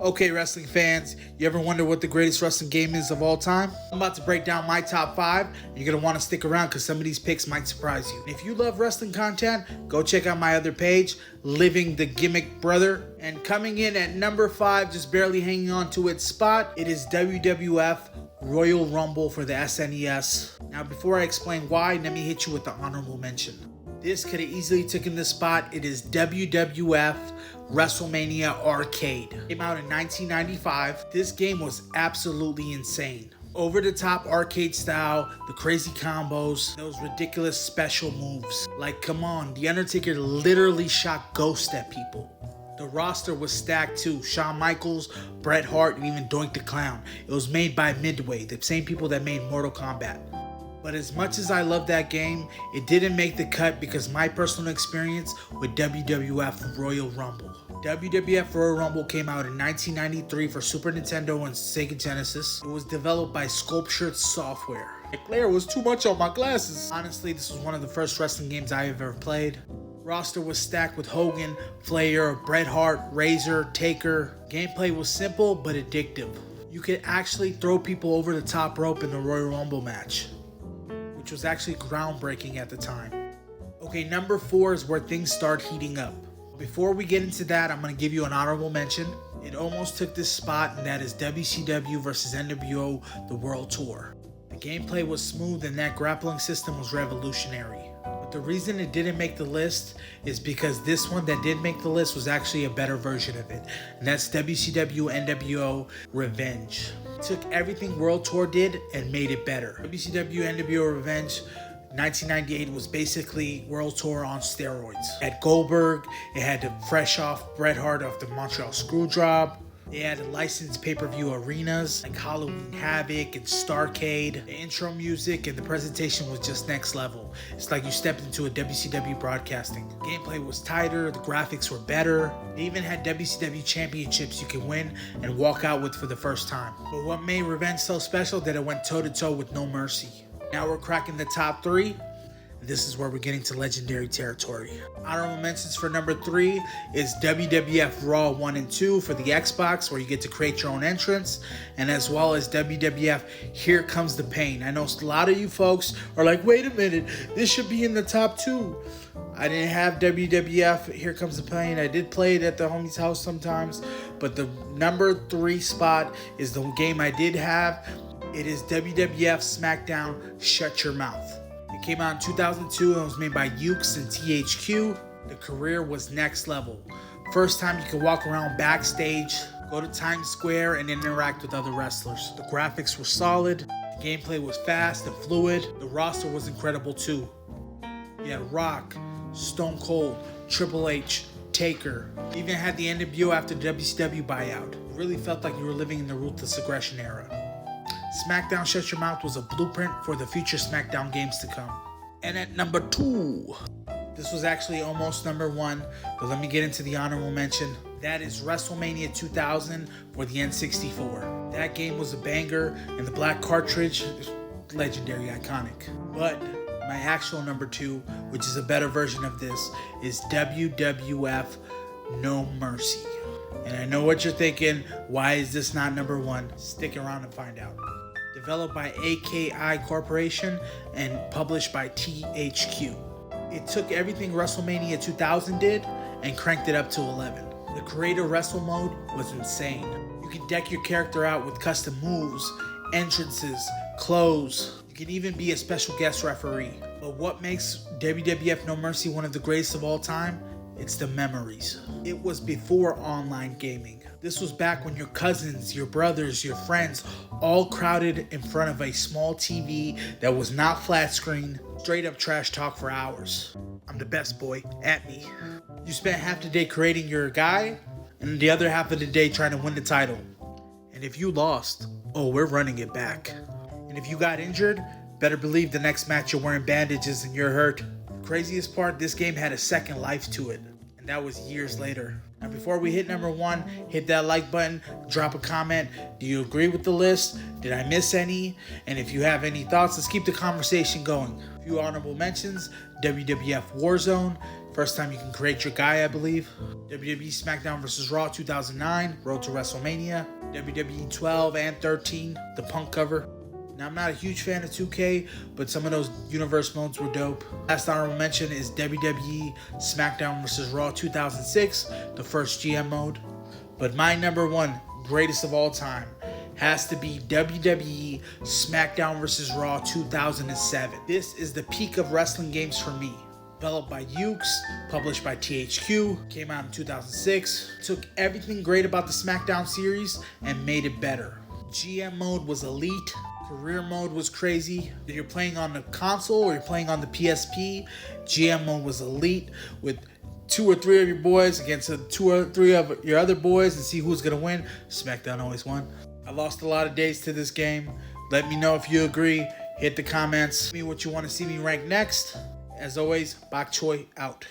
Okay, wrestling fans, you ever wonder what the greatest wrestling game is of all time? I'm about to break down my top 5, and you're going to want to stick around because some of these picks might surprise you. And if you love wrestling content, go check out my other page, Living the Gimmick Brother. And coming in at number 5, just barely hanging on to its spot, it is WWF Royal Rumble for the SNES. Now, before I explain why, let me hit you with the honorable mention. This could have easily taken this spot. It is WWF WrestleMania Arcade. It came out in 1995. This game was absolutely insane. Over the top arcade style, the crazy combos, those ridiculous special moves. Like, come on, The Undertaker literally shot ghosts at people. The roster was stacked too. Shawn Michaels, Bret Hart, and even Doink the Clown. It was made by Midway, the same people that made Mortal Kombat. But as much as I love that game, it didn't make the cut because my personal experience with WWF Royal Rumble. WWF Royal Rumble came out in 1993 for Super Nintendo and Sega Genesis. It was developed by Sculptured Software. The glare was too much on my glasses. Honestly, this was one of the first wrestling games I have ever played. Roster was stacked with Hogan, Flair, Bret Hart, Razor, Taker. Gameplay was simple but addictive. You could actually throw people over the top rope in the Royal Rumble match, which was actually groundbreaking at the time. Okay, number 4 is where things start heating up. Before we get into that, I'm going to give you an honorable mention. It almost took this spot, and that is WCW vs NWO The World Tour. The gameplay was smooth and that grappling system was revolutionary. But the reason it didn't make the list is because this one that did make the list was actually a better version of it, and that's WCW NWO Revenge. It took everything World Tour did and made it better. WCW NWO Revenge 1998 was basically World Tour on steroids. It had Goldberg, it had the fresh off Bret Hart off the Montreal Screwjob. They had licensed pay-per-view arenas like Halloween Havoc and Starrcade. The intro music and the presentation was just next level. It's like you stepped into a WCW broadcasting. Gameplay was tighter, the graphics were better. They even had WCW championships you could win and walk out with for the first time. But what made Revenge so special that it went toe-to-toe with No Mercy. Now we're cracking the top 3. This is where we're getting to legendary territory. Honorable mentions for number 3 is WWF Raw 1 and 2 for the Xbox, where you get to create your own entrance, and as well as WWF Here Comes the Pain. I know a lot of you folks are like, wait a minute, this should be in the top 2. I didn't have WWF Here Comes the Pain. I did play it at the homie's house sometimes, but the number 3 spot is the game I did have. It is WWF SmackDown Shut Your Mouth. It came out in 2002 and was made by Ukes and THQ. The career was next level. First time you could walk around backstage, go to Times Square, and interact with other wrestlers. The graphics were solid. The gameplay was fast and fluid. The roster was incredible too. You had Rock, Stone Cold, Triple H, Taker. You even had the NWO after the WCW buyout. It really felt like you were living in the Ruthless Aggression era. SmackDown Shut Your Mouth was a blueprint for the future SmackDown games to come. And at number 2, this was actually almost number 1, but let me get into the honorable mention. That is WrestleMania 2000 for the N64. That game was a banger, and the black cartridge is legendary, iconic. But my actual number 2, which is a better version of this, is WWF No Mercy. And I know what you're thinking, why is this not number 1? Stick around and find out. Developed by AKI Corporation and published by THQ. It took everything WrestleMania 2000 did and cranked it up to 11. The Creator Wrestle mode was insane. You could deck your character out with custom moves, entrances, clothes. You could even be a special guest referee. But what makes WWF No Mercy one of the greatest of all time? It's the memories. It was before online gaming. This was back when your cousins, your brothers, your friends all crowded in front of a small TV that was not flat screen, straight up trash talk for hours. I'm the best boy, at me. You spent half the day creating your guy and the other half of the day trying to win the title. And if you lost, oh, we're running it back. And if you got injured, better believe the next match you're wearing bandages and you're hurt. The craziest part, this game had a second life to it. and that was years later. Now before we hit number 1, hit that like button, drop a comment. Do you agree with the list? Did I miss any? And if you have any thoughts, let's keep the conversation going. A few honorable mentions: WWF Warzone, first time you can create your guy, I believe. WWE SmackDown vs. Raw 2009, Road to WrestleMania. WWE 12 and 13, the Punk cover. Now, I'm not a huge fan of 2K, but some of those universe modes were dope. Last honorable mention is WWE SmackDown vs. Raw 2006, the first GM mode. But my number 1, greatest of all time, has to be WWE SmackDown vs. Raw 2007. This is the peak of wrestling games for me. Developed by Ukes, published by THQ, came out in 2006, took everything great about the SmackDown series and made it better. GM mode was elite. Career mode was crazy. If you're playing on the console or you're playing on the PSP, GM mode was elite with 2 or 3 of your boys against 2 or 3 of your other boys and see who's going to win. SmackDown always won. I lost a lot of days to this game. Let me know if you agree. Hit the comments. Tell me what you want to see me rank next. As always, Bok Choy out.